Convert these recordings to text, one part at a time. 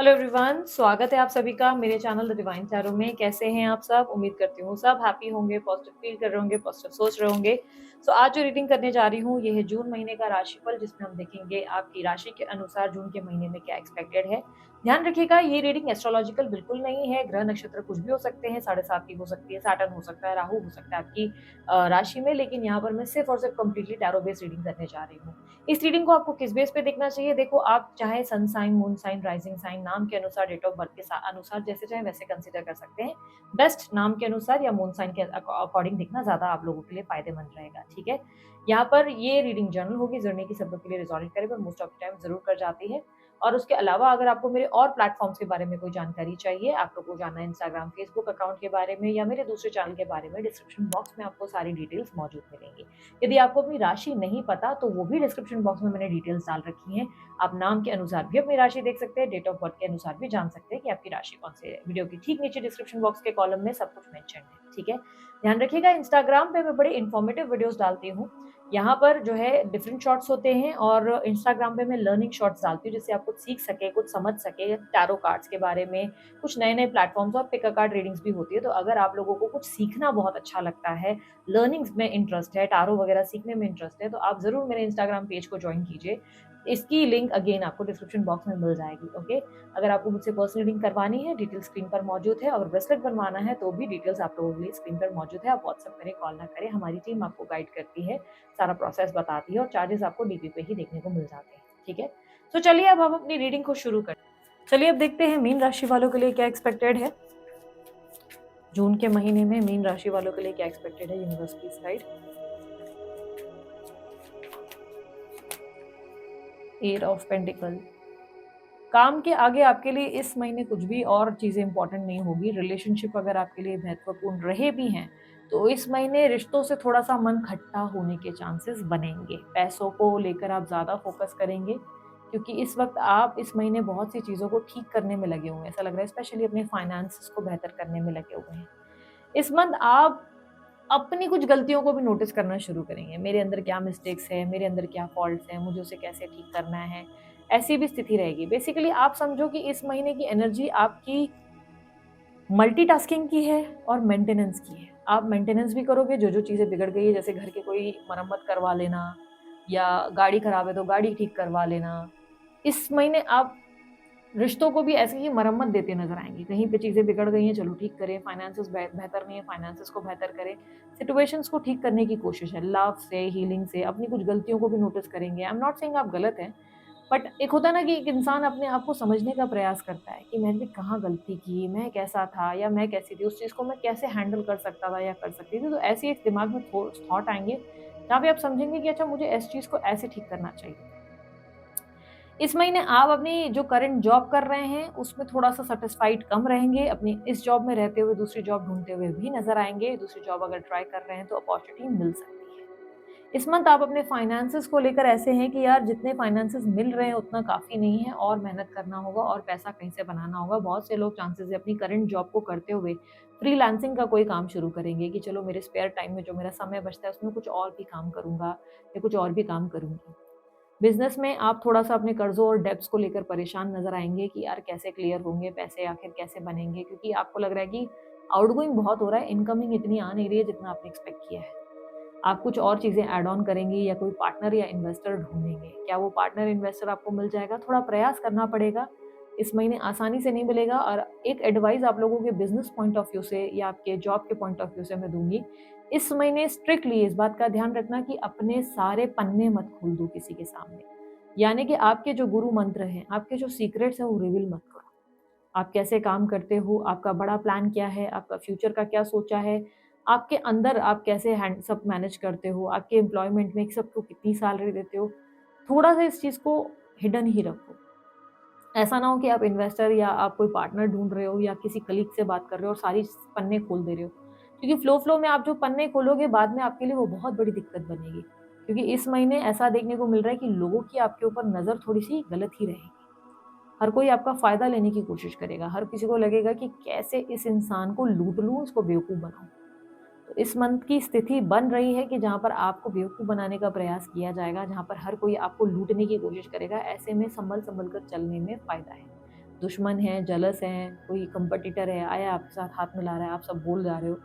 Hello everyone, स्वागत है आप सभी का मेरे चैनल द डिवाइन टैरो में। कैसे हैं आप सब? उम्मीद करती हूँ सब हैप्पी होंगे, पॉजिटिव फील कर रहे होंगे, पॉजिटिव सोच रहे होंगे। आज जो रीडिंग करने जा रही हूँ ये है जून महीने का राशिफल, जिसमें हम देखेंगे आपकी राशि के अनुसार जून के महीने में क्या एक्सपेक्टेड है। ध्यान रखिएगा, ये रीडिंग एस्ट्रोलॉजिकल बिल्कुल नहीं है। ग्रह नक्षत्र कुछ भी हो सकते हैं, 7.5 की हो सकती है, सैटर्न हो सकता है, राहु हो सकता है आपकी राशि में। लेकिन यहाँ पर मैं सिर्फ और सिर्फ कंप्लीटली टैरो बेस्ड रीडिंग करने जा रही हूँ। इस रीडिंग को आपको किस बेस पे देखना चाहिए? देखो, आप चाहे sun sign, moon sign, rising sign, नाम के अनुसार, डेट ऑफ बर्थ के अनुसार जैसे चाहे वैसे कंसीडर कर सकते हैं। बेस्ट नाम के अनुसार या मून साइन के अकॉर्डिंग देखना ज्यादा आप लोगों के लिए फायदेमंद रहेगा। ठीक है, यहाँ पर ये रीडिंग जनरल होगी, जर्नी की सब लोग के लिए रिजॉल्व करे, पर मोस्ट ऑफ द टाइम जरूर कर जाती है। और उसके अलावा अगर आपको मेरे और प्लेटफॉर्म्स के बारे में कोई जानकारी चाहिए, आप लोग को जानना है इंस्टाग्राम, फेसबुक अकाउंट के बारे में या मेरे दूसरे चैनल के बारे में, डिस्क्रिप्शन बॉक्स में आपको सारी डिटेल्स मौजूद मिलेंगी। यदि आपको अपनी राशि नहीं पता तो वो भी डिस्क्रिप्शन बॉक्स में मैंने डिटेल्स डाल रखी हैं। आप नाम के अनुसार भी अपनी राशि देख सकते हैं, डेट ऑफ बर्थ के अनुसार भी जान सकते हैं कि आपकी राशि कौन सी है। वीडियो के ठीक नीचे डिस्क्रिप्शन बॉक्स के कॉलम में सब कुछ मेंशन है। ठीक है, ध्यान रखिएगा, इंस्टाग्राम पे मैं बड़े इन्फॉर्मेटिव वीडियोस डालती हूँ। यहाँ पर जो है डिफरेंट शॉर्ट्स होते हैं, और इंस्टाग्राम पे मैं लर्निंग शॉर्ट्स डालती हूँ, जिससे आप कुछ सीख सके, कुछ समझ सके टैरो कार्ड्स के बारे में, कुछ नए नए प्लेटफॉर्म्स, और पिक अ कार्ड रीडिंग्स भी होती है। तो अगर आप लोगों को कुछ सीखना बहुत अच्छा लगता है, लर्निंग्स में इंटरेस्ट है, टारो वगैरह सीखने में इंटरेस्ट है, तो आप जरूर मेरे इंस्टाग्राम पेज को ज्वाइन कीजिए। इसकी लिंक अगेन आपको डिस्क्रिप्शन बॉक्स में मिल जाएगी। ओके, अगर आपको मुझसे पर्सनल रीडिंग करवानी है, डिटेल स्क्रीन पर मौजूद है। अगर ब्रेसलेट बनवाना है तो भी डिटेल्स आप लोगों के लिए स्क्रीन पर मौजूद है। आप व्हाट्सअप करें, कॉल ना करें, हमारी टीम आपको गाइड करती है, सारा प्रोसेस बताती है, और चार्जेस आपको डीपी पे ही देखने को मिल जाते हैं। ठीक है, तो चलिए अब हम अपनी रीडिंग को शुरू करते हैं। चलिए अब देखते हैं मीन राशि वालों के लिए क्या एक्सपेक्टेड है जून के महीने में। मीन राशि वालों के लिए क्या एक्सपेक्टेड है यूनिवर्स की साइड। एट ऑफ पेंटिकल, काम के आगे आपके लिए इस महीने कुछ भी और चीजें इंपॉर्टेंट नहीं होगी। रिलेशनशिप अगर आपके लिए महत्वपूर्ण रहे भी हैं तो इस महीने रिश्तों से थोड़ा सा मन खट्टा होने के चांसेस बनेंगे। पैसों को लेकर आप ज्यादा फोकस करेंगे, क्योंकि इस वक्त आप इस महीने बहुत सी चीजों को ठीक करने में लगे हुए हैं। ऐसा लग रहा है स्पेशली अपने फाइनेंस को बेहतर करने में लगे हुए हैं। इस मंथ आप अपनी कुछ गलतियों को भी नोटिस करना शुरू करेंगे। मेरे अंदर क्या मिस्टेक्स है, मेरे अंदर क्या फॉल्ट्स हैं, मुझे उसे कैसे ठीक करना है, ऐसी भी स्थिति रहेगी। बेसिकली आप समझो कि इस महीने की एनर्जी आपकी मल्टीटास्किंग की है और मेंटेनेंस की है। आप मेंटेनेंस भी करोगे, जो जो चीज़ें बिगड़ गई है, जैसे घर के कोई मरम्मत करवा लेना, या गाड़ी खराब है तो गाड़ी ठीक करवा लेना। इस महीने आप रिश्तों को भी ऐसे ही मरम्मत देते नजर आएंगे। कहीं पे चीजें बिगड़ गई हैं, चलो ठीक करें। फाइनेंसेस बेहतर नहीं है, फाइनेंसेस को बेहतर करें। सिचुएशंस को ठीक करने की कोशिश है, लव से, हीलिंग से। अपनी कुछ गलतियों को भी नोटिस करेंगे। आई एम नॉट सेइंग आप गलत हैं, बट एक होता है ना कि एक इंसान अपने आप को समझने का प्रयास करता है कि मैंने कहाँ गलती की, मैं कैसा था या मैं कैसी थी, उस चीज़ को मैं कैसे हैंडल कर सकता था या कर सकती थी। तो ऐसे एक दिमाग में थॉट आएंगे जहाँ पे आप समझेंगे कि अच्छा, मुझे इस चीज़ को ऐसे ठीक करना चाहिए। इस महीने आप अपनी जो करंट जॉब कर रहे हैं उसमें थोड़ा सा सेटिस्फाइड कम रहेंगे। अपनी इस जॉब में रहते हुए दूसरी जॉब ढूंढते हुए भी नजर आएंगे। दूसरी जॉब अगर ट्राई कर रहे हैं तो अपॉर्चुनिटी मिल सकती है। इस मंथ आप अपने फाइनेंसेस को लेकर ऐसे हैं कि यार, जितने फाइनेंसेस मिल रहे हैं उतना काफ़ी नहीं है, और मेहनत करना होगा और पैसा कहीं से बनाना होगा। बहुत से लोग चांसेस है अपनी करंट जॉब को करते हुए फ्रीलांसिंग का कोई काम शुरू करेंगे कि चलो मेरे स्पेयर टाइम में जो मेरा समय बचता है उसमें कुछ और भी काम करूंगा या कुछ और भी काम करूंगी। बिजनेस में आप थोड़ा सा अपने कर्जों और डेब्ट्स को लेकर परेशान नजर आएंगे कि यार कैसे क्लियर होंगे, पैसे आखिर कैसे बनेंगे, क्योंकि आपको लग रहा है कि आउटगोइंग बहुत हो रहा है, इनकमिंग इतनी आ नहीं रही है जितना आपने एक्सपेक्ट किया है। आप कुछ और चीज़ें ऐड ऑन करेंगे या कोई पार्टनर या इन्वेस्टर ढूंढेंगे। क्या वो पार्टनर इन्वेस्टर आपको मिल जाएगा? थोड़ा प्रयास करना पड़ेगा, इस महीने आसानी से नहीं मिलेगा। और एक एडवाइस आप लोगों के बिजनेस पॉइंट ऑफ व्यू से या आपके जॉब के पॉइंट ऑफ व्यू से मैं दूंगी, इस महीने स्ट्रिक्टली इस बात का ध्यान रखना कि अपने सारे पन्ने मत खोल दो किसी के सामने। यानी कि आपके जो गुरु मंत्र हैं, आपके जो सीक्रेट्स हैं, वो रिवील मत करो। आप कैसे काम करते हो, आपका बड़ा प्लान क्या है, आपका फ्यूचर का क्या सोचा है, आपके अंदर आप कैसे हैंड सब मैनेज करते हो, आपके एम्प्लॉयमेंट में सबको कितनी सैलरी देते हो, थोड़ा सा इस चीज़ को हिडन ही रखो। ऐसा ना हो कि आप इन्वेस्टर या आप कोई पार्टनर ढूंढ रहे हो या किसी कलीग से बात कर रहे हो और सारी पन्ने खोल दे रहे हो, क्योंकि फ्लो में आप जो पन्ने खोलोगे बाद में आपके लिए वो बहुत बड़ी दिक्कत बनेगी। क्योंकि इस महीने ऐसा देखने को मिल रहा है कि लोगों की आपके ऊपर नज़र थोड़ी सी गलत ही रहेगी। हर कोई आपका फ़ायदा लेने की कोशिश करेगा। हर किसी को लगेगा कि कैसे इस इंसान को लूट लूँ, इसको बेवकूफ़ बनाऊँ। तो इस मंथ की स्थिति बन रही है कि जहाँ पर आपको बेवकूफ़ बनाने का प्रयास किया जाएगा, जहाँ पर हर कोई आपको लूटने की कोशिश करेगा। ऐसे में संभल-संभल कर चलने में फ़ायदा है। दुश्मन हैं, जेलस हैं, कोई कंपटीटर है, आया आपके साथ हाथ मिला रहा है, आप सब भूल जा रहे हो,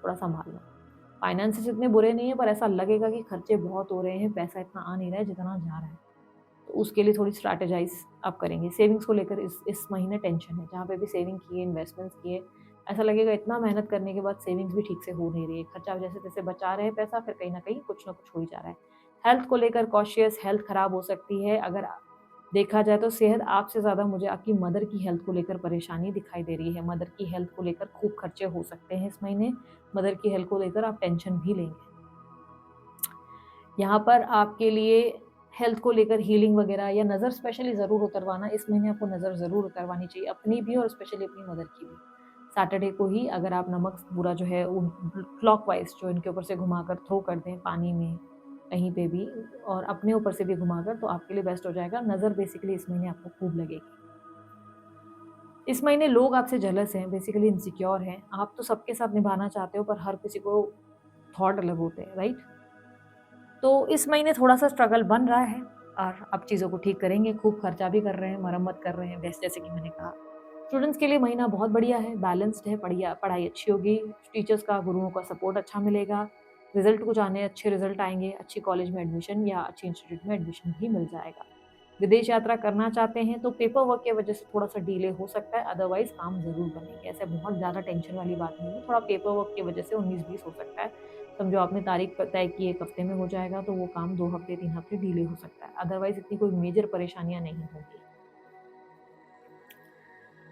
थोड़ा संभाल लो। फाइनेंसेस इतने बुरे नहीं है, पर ऐसा लगेगा कि खर्चे बहुत हो रहे हैं, पैसा इतना आ नहीं रहा है जितना जा रहा है। तो उसके लिए थोड़ी स्ट्रैटेजाइज़ आप करेंगे। सेविंग्स को लेकर इस महीने टेंशन है, जहाँ पे भी सेविंग किए, इन्वेस्टमेंट्स किए, ऐसा लगेगा इतना मेहनत करने के बाद सेविंग्स भी ठीक से हो नहीं रही है। खर्चा जैसे-तैसे बचा रहे हैं पैसा, फिर कहीं न कहीं कुछ न कुछ हो ही जा रहा है। हेल्थ को लेकर कॉशियस, हेल्थ खराब हो सकती है। अगर देखा जाए तो सेहत आपसे ज़्यादा मुझे आपकी मदर की हेल्थ को लेकर परेशानी दिखाई दे रही है। मदर की हेल्थ को लेकर खूब खर्चे हो सकते हैं इस महीने। मदर की हेल्थ को लेकर आप टेंशन भी लेंगे। यहाँ पर आपके लिए हेल्थ को लेकर हीलिंग वगैरह या नज़र स्पेशली ज़रूर उतरवाना, इस महीने आपको नज़र ज़रूर उतरवानी चाहिए, अपनी भी और स्पेशली अपनी मदर की भी। सैटरडे को ही अगर आप नमक पूरा जो है उन क्लॉकवाइज़ जो इनके ऊपर से घुमाकर थ्रो कर दें पानी में, कहीं पे भी, और अपने ऊपर से भी घुमाकर, तो आपके लिए बेस्ट हो जाएगा। नज़र बेसिकली इस महीने आपको खूब लगेगी। इस महीने लोग आपसे जेलस हैं, बेसिकली इनसिक्योर हैं। आप तो सबके साथ निभाना चाहते हो, पर हर किसी को थॉट अलग होते हैं, राइट? तो इस महीने थोड़ा-सा स्ट्रगल बन रहा है और अब चीज़ों को ठीक करेंगे, खूब खर्चा भी कर रहे हैं, मरम्मत कर रहे हैं, जैसे कि मैंने कहा। स्टूडेंट्स के लिए महीना बहुत बढ़िया है, बैलेंस्ड है, बढ़िया पढ़ाई अच्छी होगी, टीचर्स का, गुरुओं का सपोर्ट अच्छा मिलेगा, रिज़ल्ट कुछ आने अच्छे रिज़ल्ट आएँगे, अच्छी कॉलेज में एडमिशन या अच्छी इंस्टीट्यूट में एडमिशन भी मिल जाएगा। विदेश यात्रा करना चाहते हैं तो पेपर वर्क की वजह से थोड़ा-सा डिले हो सकता है, अदरवाइज़ काम ज़रूर बनेंगे। ऐसे बहुत ज़्यादा टेंशन वाली बात नहीं है, थोड़ा पेपर वर्क की वजह से 19-20 हो सकता है। समझो आपने तारीख तय की 1 हफ्ते में हो जाएगा, तो वो काम 2 हफ्ते, 3 हफ्ते डिले हो सकता है। अदरवाइज़ इतनी कोई मेजर परेशानियाँ नहीं होंगी।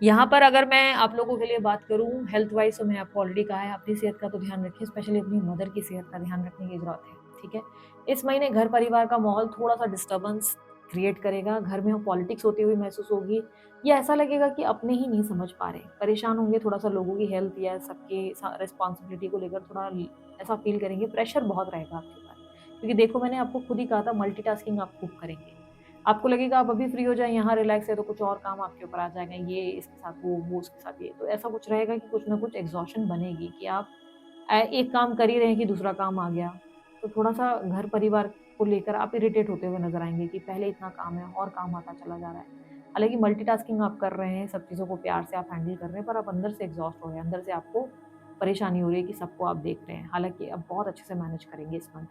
यहाँ पर अगर मैं आप लोगों के लिए बात करूँ हेल्थ वाइज़, तो मैं आपको ऑलरेडी कहा है, अपनी सेहत का तो ध्यान रखिए, स्पेशली अपनी मदर की सेहत का ध्यान रखने की ज़रूरत है, ठीक है? इस महीने घर परिवार का माहौल थोड़ा-सा डिस्टर्बेंस क्रिएट करेगा, घर में पॉलिटिक्स होती हुई महसूस होगी, या ऐसा लगेगा कि अपने ही नहीं समझ पा रहे, परेशान होंगे, थोड़ा-सा लोगों की हेल्थ या सबके रिस्पॉन्सिबिलिटी को लेकर थोड़ा ऐसा फील करेंगे, प्रेशर बहुत रहेगा आपके ऊपर। क्योंकि देखो, मैंने आपको खुद ही कहा था मल्टीटास्किंग आप खूब करेंगे। आपको लगेगा आप अभी फ्री हो जाएँ, यहाँ रिलैक्स है, तो कुछ और काम आपके ऊपर आ जाएगा, ये इसके साथ वो उसके साथ ये। तो ऐसा कुछ रहेगा कि कुछ ना कुछ एग्ज़ॉशन बनेगी कि आप एक काम कर ही रहे हैं कि दूसरा काम आ गया। तो थोड़ा-सा घर परिवार को लेकर आप इरिटेट होते हुए नज़र आएँगे कि पहले इतना काम है और काम आता चला जा रहा है। हालाँकि मल्टीटास्किंग आप कर रहे हैं, सब चीज़ों को प्यार से आप हैंडल कर रहे हैं, पर आप अंदर से एग्ज़ॉस्ट हो रहे हैं, अंदर से आपको परेशानी हो रही है कि सबको आप देख रहे हैं। हालाँकि अब बहुत अच्छे से मैनेज करेंगे इस मंथ।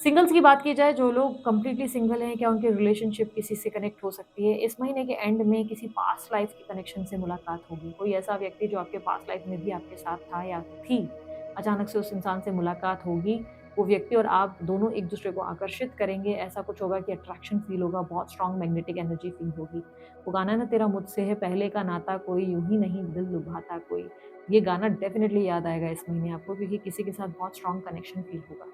सिंगल्स की बात की जाए, जो लोग कंप्लीटली सिंगल हैं, क्या उनकी रिलेशनशिप किसी से कनेक्ट हो सकती है? इस महीने के एंड में किसी पास्ट लाइफ के कनेक्शन से मुलाकात होगी। कोई ऐसा व्यक्ति जो आपके पास्ट लाइफ में भी आपके साथ था या थी, अचानक से उस इंसान से मुलाकात होगी। वो व्यक्ति और आप दोनों एक-दूसरे को आकर्षित करेंगे। ऐसा कुछ होगा कि अट्रैक्शन फ़ील होगा, बहुत स्ट्रॉन्ग मैग्नेटिक एनर्जी फ़ील होगी। वो गाना है ना, तेरा मुझसे है पहले का नाता कोई, यूँ ही नहीं दिल लुभाता कोई। ये गाना डेफ़िनिटली याद आएगा इस महीने आपको, क्योंकि किसी के साथ बहुत स्ट्रॉन्ग कनेक्शन फ़ील होगा।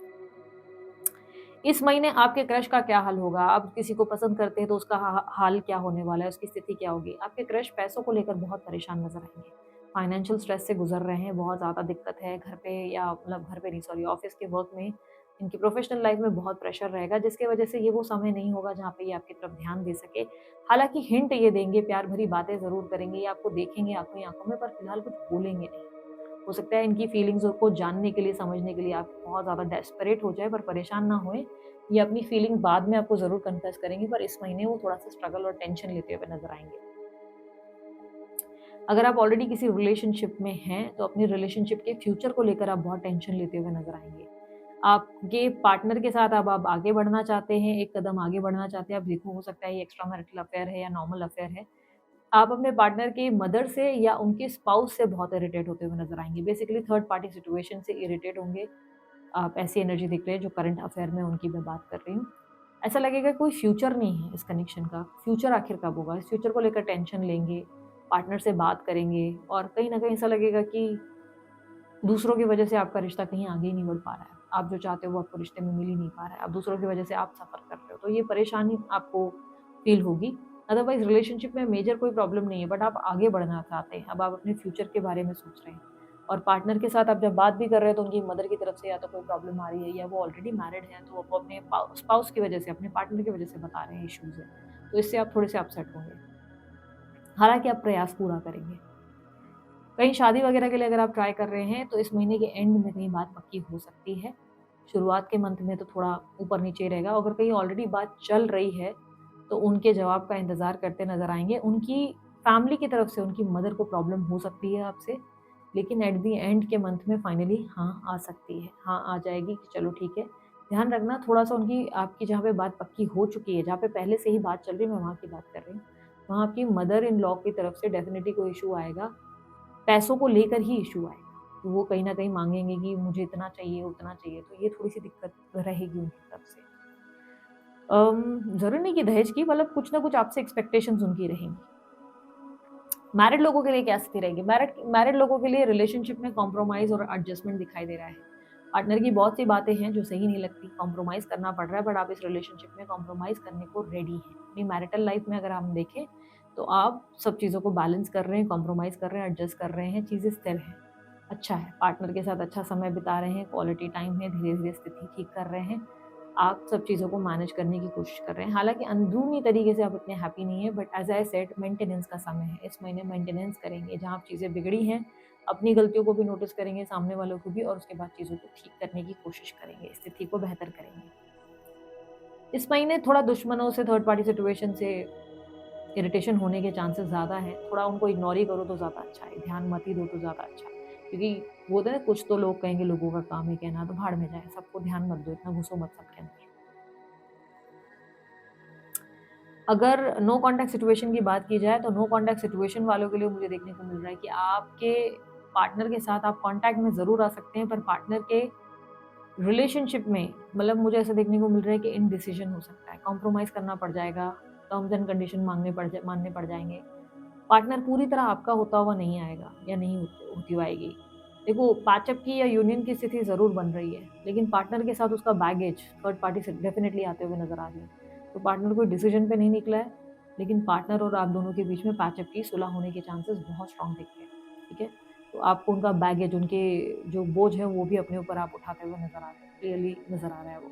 इस महीने आपके क्रश का क्या हाल होगा? आप किसी को पसंद करते हैं तो उसका हाल क्या होने वाला है, उसकी स्थिति क्या होगी? आपके क्रश पैसों को लेकर बहुत परेशान नज़र आएँगे। फाइनेंशियल स्ट्रेस से गुज़र रहे हैं, बहुत ज़्यादा दिक्कत है घर पे, या मतलब घर पे नहीं, सॉरी, ऑफ़िस के वर्क में, इनकी प्रोफ़ेशनल लाइफ़ में बहुत प्रेशर रहेगा, जिसकी वज़ह से ये वो समय नहीं होगा जहाँ पे ये आपकी तरफ ध्यान दे सके। हालाँकि हिंट ये देंगे, प्यार भरी बातें ज़रूर करेंगे, ये आपको देखेंगे आँखों ही आँखों में, पर फ़िलहाल कुछ बोलेंगे नहीं। हो सकता है इनकी फीलिंग्स को जानने के लिए, समझने के लिए आप बहुत ज़्यादा डेस्परेट हो जाएँ, पर परेशान ना होएँ। ये अपनी फीलिंग बाद में आपको ज़रूर कन्फेस करेंगे, पर इस महीने वो थोड़ा-सा स्ट्रगल और टेंशन लेते हुए नज़र आएँगे। अगर आप ऑलरेडी किसी रिलेशनशिप में हैं, तो अपनी रिलेशनशिप के फ्यूचर को लेकर आप बहुत टेंशन लेते हुए नज़र आएँगे। आपके पार्टनर के साथ अब आप आगे बढ़ना चाहते हैं, एक कदम आगे बढ़ना चाहते हैं, आप देखो, हो सकता है ये एक्स्ट्रा मैरिटल अफ़ेयर है या नॉर्मल अफ़ेयर है। आप अपने पार्टनर के मदर से या उनके स्पाउस से बहुत इरिटेट होते हुए नज़र आएँगे। बेसिकली थर्ड पार्टी सिचुएशन से इरिटेट होंगे। आप ऐसी एनर्जी दिख रही है, जो करंट अफ़ेयर में उनकी मैं बात कर रही हूँ। ऐसा लगेगा कोई फ्यूचर नहीं है इस कनेक्शन का, फ्यूचर आखिर कब होगा? इस फ्यूचर को लेकर टेंशन लेंगे, पार्टनर से बात करेंगे, और कहीं न कहीं ऐसा लगेगा कि दूसरों की वजह से आपका रिश्ता कहीं आगे ही नहीं बढ़ पा रहा है। आप जो चाहते हो वो आपको रिश्ते में मिल ही नहीं पा रहा है। अब दूसरों की वजह से आप सफ़र कर रहे हो, तो ये परेशानी आपको फ़ील होगी। अदरवाइज़ रिलेशनशिप में मेजर कोई प्रॉब्लम नहीं है, बट आप आगे बढ़ना चाहते हैं। अब आप अपने फ्यूचर के बारे में सोच रहे हैं, और पार्टनर के साथ आप जब बात भी कर रहे हैं, तो उनकी मदर की तरफ से या तो कोई प्रॉब्लम आ रही है, या वो ऑलरेडी मैरिड हैं, तो वो अपने स्पाउस की वजह से, अपने पार्टनर की वजह से बता रहे हैं इश्यूज़ हैं। तो इससे आप थोड़े से अपसेट होंगे। हालाँकि आप प्रयास पूरा करेंगे। कहीं शादी वगैरह के लिए अगर आप ट्राई कर रहे हैं, तो इस महीने के एंड में कहीं बात पक्की हो सकती है। शुरुआत के मंथ में तो थोड़ा ऊपर-नीचे रहेगा। अगर कहीं ऑलरेडी बात चल रही है, तो उनके जवाब का इंतज़ार करते नज़र आएँगे। उनकी फैमिली की तरफ से उनकी मदर को प्रॉब्लम हो सकती है आपसे, लेकिन एट द एंड के मंथ में फाइनली हाँ आ सकती है, हाँ आ जाएगी कि चलो ठीक है। ध्यान रखना थोड़ा-सा उनकी आपकी जहाँ पे बात पक्की हो चुकी है, जहाँ पे पहले से ही बात चल रही है, मैं वहाँ की बात कर रही हूँ। वहाँ आपकी मदर इन लॉ की तरफ से डेफ़िनिटली कोई इश्यू आएगा, पैसों को लेकर ही इश्यू आएगा। तो वो कहीं न कहीं माँगेंगे कि मुझे इतना चाहिए, उतना चाहिए, तो ये थोड़ी-सी दिक्कत रहेगी उनकी तरफ से। ज़रूरी नहीं कि दहेज की, मतलब कुछ ना कुछ आपसे एक्सपेक्टेशंस उनकी रहेंगी। मैरिड लोगों के लिए क्या स्थिति रहेगी? मैरिड मैरिड लोगों के लिए रिलेशनशिप में कॉम्प्रोमाइज़ और एडजस्टमेंट दिखाई दे रहा है। पार्टनर की बहुत सी बातें हैं जो सही नहीं लगती, कॉम्प्रोमाइज़ करना पड़ रहा है, बट आप इस रिलेशनशिप में कॉम्प्रोमाइज़ करने को रेडी हैं। अपनी मैरिटल लाइफ में अगर हम देखें, तो आप सब चीज़ों को बैलेंस कर रहे हैं, कॉम्प्रोमाइज़ कर रहे हैं, एडजस्ट कर रहे हैं, चीज़ें स्थिर हैं। अच्छा है, पार्टनर के साथ अच्छा समय बिता रहे हैं, क्वालिटी टाइम है, धीरे-धीरे स्थिति ठीक कर रहे हैं। आप सब चीज़ों को मैनेज करने की कोशिश कर रहे हैं। हालाँकि अंदरूनी तरीके से आप इतने हैप्पी नहीं हैं, but as I said maintenance का समय है। इस महीने मेंटेनेंस करेंगे, जहाँ आप चीज़ें बिगड़ी हैं, अपनी गलतियों को भी नोटिस करेंगे, सामने वालों को भी, और उसके बाद चीज़ों को ठीक करने की कोशिश करेंगे, स्थिति को बेहतर करेंगे। इस महीने थोड़ा दुश्मनों से, थर्ड पार्टी सिचुएशन से इरिटेशन होने के चांसेस ज़्यादा हैं। थोड़ा उनको इग्नोर ही करो तो ज़्यादा अच्छा है, ध्यान मत ही दो तो ज़्यादा अच्छा है। क्योंकि वो होता है ना, कुछ तो लोग कहेंगे, लोगों का काम है कहना, तो भाड़ में जाए, सबको ध्यान मत दो, इतना घुसो मत सबके अंदर। अगर नो कॉन्टैक्ट सिचुएशन की बात की जाए, तो नो कॉन्टैक्ट सिचुएशन वालों के लिए मुझे देखने को मिल रहा है कि आपके पार्टनर के साथ आप कॉन्टैक्ट में ज़रूर आ सकते हैं, पर पार्टनर के रिलेशनशिप में, मतलब मुझे ऐसा देखने को मिल रहा है कि इनडिसीजन हो सकता है, कॉम्प्रोमाइज़ करना पड़ जाएगा, टर्म्स एंड कंडीशन मानने पड़ जाएँगे। पार्टनर पूरी तरह आपका होता हुआ नहीं आएगा, या नहीं होती हुई आएगी। देखो, पैचअप की या यूनियन की स्थिति ज़रूर बन रही है, लेकिन पार्टनर के साथ उसका बैगेज थर्ड पार्टी से डेफ़िनिटली आते हुए नज़र आ रही है। तो पार्टनर कोई डिसीजन पे नहीं निकला है, लेकिन पार्टनर और आप दोनों के बीच में पैचअप की सुलह होने के चांसेस बहुत स्ट्रॉन्ग दिख रहे हैं, ठीक है? तो आपको उनका बैगेज, उनके जो बोझ है, वो भी अपने ऊपर आप उठाते हुए नज़र आ रहे हैं, क्लियरली नज़र आ रहा है वो।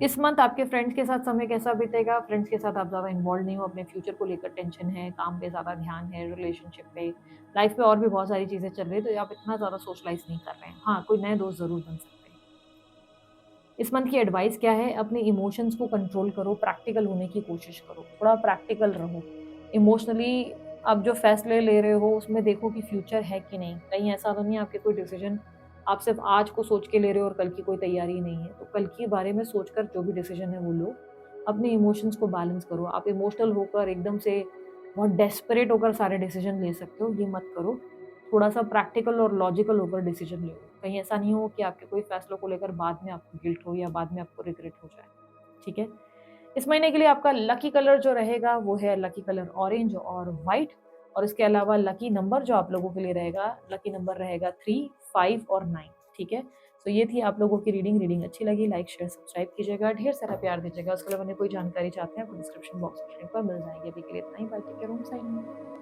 इस मंथ आपके फ्रेंड्स के साथ समय कैसा बीतेगा? फ्रेंड्स के साथ आप ज़्यादा इन्वॉल्व नहीं हो, अपने फ्यूचर को लेकर टेंशन है, काम पे ज़्यादा ध्यान है, रिलेशनशिप पे, लाइफ में और भी बहुत सारी चीज़ें चल रही है, तो आप इतना ज़्यादा सोशलाइज़ नहीं कर रहे हैं। हाँ, कोई नए दोस्त ज़रूर बन सकते हैं। इस मंथ की एडवाइस क्या है? अपने इमोशंस को कंट्रोल करो, प्रैक्टिकल होने की कोशिश करो, थोड़ा प्रैक्टिकल रहो। इमोशनली आप जो फैसले ले रहे हो, उसमें देखो कि फ्यूचर है कि नहीं। कहीं ऐसा तो नहीं है आपके कोई डिसीजन आप सिर्फ आज को सोच के ले रहे हो और कल की कोई तैयारी नहीं है। तो कल के बारे में सोचकर जो भी डिसीजन है वो लो। अपने इमोशंस को बैलेंस करो। आप इमोशनल होकर एकदम से बहुत डेस्परेट होकर सारे डिसीजन ले सकते हो, ये मत करो। थोड़ा-सा प्रैक्टिकल और लॉजिकल होकर डिसीजन लो। कहीं ऐसा नहीं हो कि आपके कोई फैसलों को लेकर बाद में आपको गिल्ट हो या बाद में आपको रिग्रेट हो जाए, ठीक है? इस महीने के लिए आपका लकी कलर जो रहेगा वो है लकी कलर ऑरेंज और व्हाइट, और इसके अलावा लकी नंबर जो आप लोगों के लिए रहेगा, लकी नंबर रहेगा 3, 5 और 9, ठीक है? तो ये थी आप लोगों की रीडिंग। रीडिंग अच्छी लगी, लाइक, शेयर, सब्सक्राइब कीजिएगा, ढेर सारा प्यार दीजिएगा। उसके अलावा कोई जानकारी चाहते हैं, आपको डिस्क्रिप्शन बॉक्स में लिंक पर मिल जाएगी। अभी के लिए इतना ही, बाय, टेक केयर, ओम साइनिंग ऑफ।